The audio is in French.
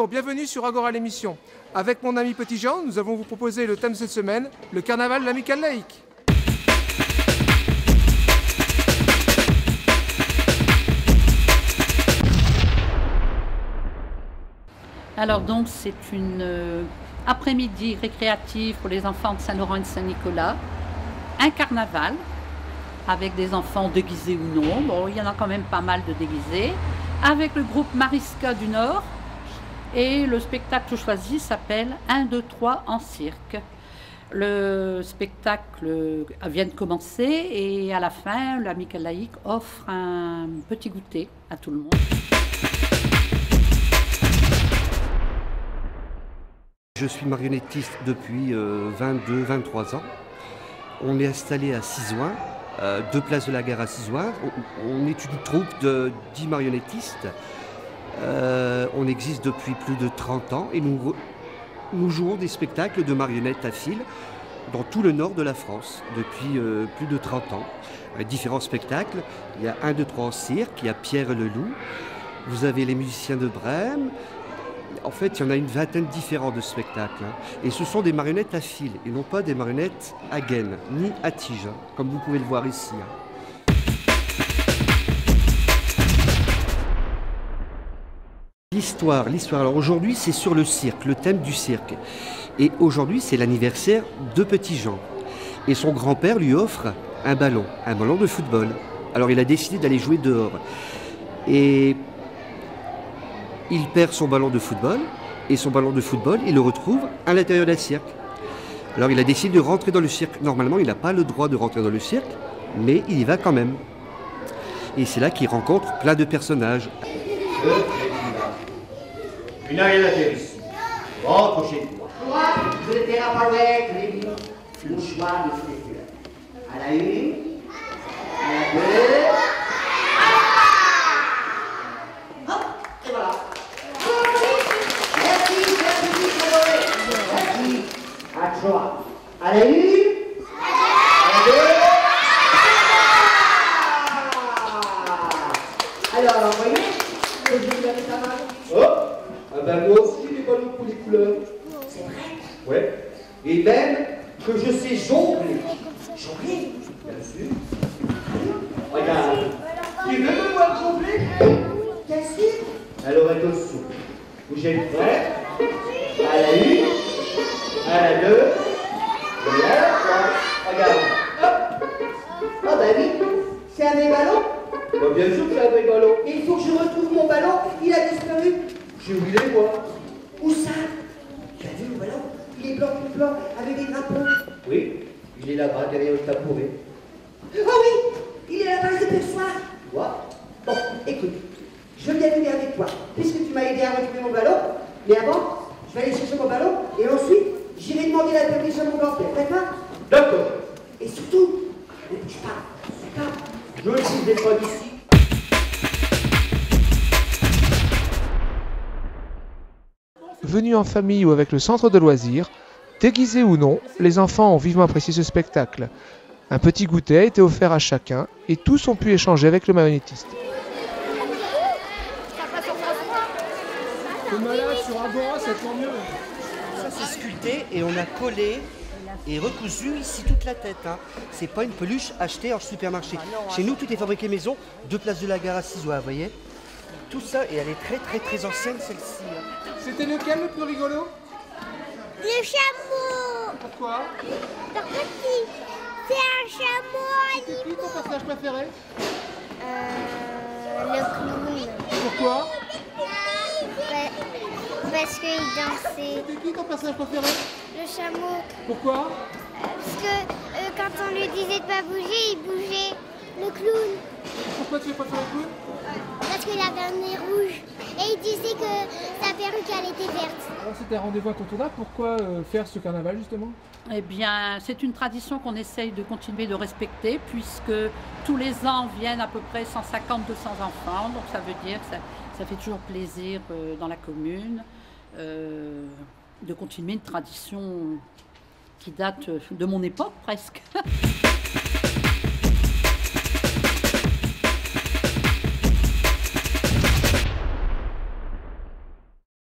bienvenue sur Agora l'émission. Avec mon ami Petit Jean, nous allons vous proposer le thème de cette semaine, le carnaval l'amicale laïque. Alors donc c'est une après-midi récréative pour les enfants de Saint-Laurent et de Saint-Nicolas. Un carnaval avec des enfants déguisés ou non. Bon, il y en a quand même pas mal de déguisés. Avec le groupe Mariska du Nord. Et le spectacle choisi s'appelle 1, 2, 3 en cirque. Le spectacle vient de commencer et à la fin, l'amicale laïque offre un petit goûter à tout le monde. Je suis marionnettiste depuis 22-23 ans. On est installé à Sizouin, 2 places de la Gare à Sizouin. On est une troupe de 10 marionnettistes. On existe depuis plus de 30 ans et nous jouons des spectacles de marionnettes à fil dans tout le nord de la France depuis plus de 30 ans. Différents spectacles. Il y a 1, 2, 3 en cirque, il y a Pierre le Loup. Vous avez les musiciens de Brême. En fait, il y en a une vingtaine différents de spectacles. Et ce sont des marionnettes à fil et non pas des marionnettes à gaine, ni à tige, comme vous pouvez le voir ici. L'histoire. Alors aujourd'hui, c'est sur le cirque, le thème du cirque. Et aujourd'hui, c'est l'anniversaire de Petit Jean. Et son grand-père lui offre un ballon de football. Alors il a décidé d'aller jouer dehors. Et il perd son ballon de football, et son ballon de football, il le retrouve à l'intérieur d'un cirque. Alors il a décidé de rentrer dans le cirque. Normalement, il n'a pas le droit de rentrer dans le cirque, mais il y va quand même. Et c'est là qu'il rencontre plein de personnages. Une arrière ici. Rentre chez toi. Moi, je vais faire apparaître les mouchoirs de spectacle. À la 1, à la 2, hop, et voilà. Merci, merci. À toi. À la 1, à la 2, alors, vous voyez, que je vous avais ta main. Hop. Ah ben moi aussi j'ai des ballons pour les couleurs. C'est vrai? Ouais. Et même que je sais jongler. Jongler? Bien sûr. Regarde. Tu veux me voir jongler? Bien sûr. Alors attention. Vous êtes prêts? À la 1, à la 2, et à la 3. Regarde. Hop. Ah bah oui, c'est un des ballons. Bah, bien sûr que c'est un vrai ballon. Et il faut que je retrouve mon ballon, il a disparu. J'ai oublié moi. Où ça? Tu as vu mon ballon? Il est blanc, tout blanc, avec des drapeaux. Oui, il est là-bas derrière le tabouret. Oh oui, il est à la base de perchoir. Quoi? Bon, écoute, je viens venir avec toi, puisque tu m'as aidé à retrouver mon ballon. Mais avant, je vais aller chercher mon ballon, et ensuite, j'irai demander la permission de mon grand-père, d'accord? D'accord. Et surtout, ne bouge pas, d'accord? Je ne bougerai pas d'ici. Venus en famille ou avec le centre de loisirs, déguisés ou non, les enfants ont vivement apprécié ce spectacle. Un petit goûter a été offert à chacun et tous ont pu échanger avec le marionnettiste. Le malade sur Agora, c'est tant mieux. Ça c'est sculpté et on a collé et recousu ici toute la tête. C'est pas une peluche achetée en supermarché. Chez nous, tout est fabriqué maison, 2 places de la Gare à Sizouin, vous voyez. Tout ça, et elle est très ancienne celle-ci. C'était lequel le plus rigolo? Le chameau. Pourquoi? Parce que c'est un chameau. C'est qui ton personnage préféré? Le clown. Pourquoi? Parce qu'il dansait. C'était qui ton personnage préféré? Le chameau. Pourquoi? Parce que quand on lui disait de pas bouger, il bougeait. Le clown. Pourquoi tu préfères le clown? Parce qu'il avait un nez rouge. Et il disait que sa perruque, elle était verte. Alors c'était un rendez-vous incontournable. Pourquoi faire ce carnaval justement? Eh bien, c'est une tradition qu'on essaye de continuer de respecter puisque tous les ans viennent à peu près 150-200 enfants. Donc ça veut dire que ça fait toujours plaisir dans la commune de continuer une tradition qui date de mon époque presque.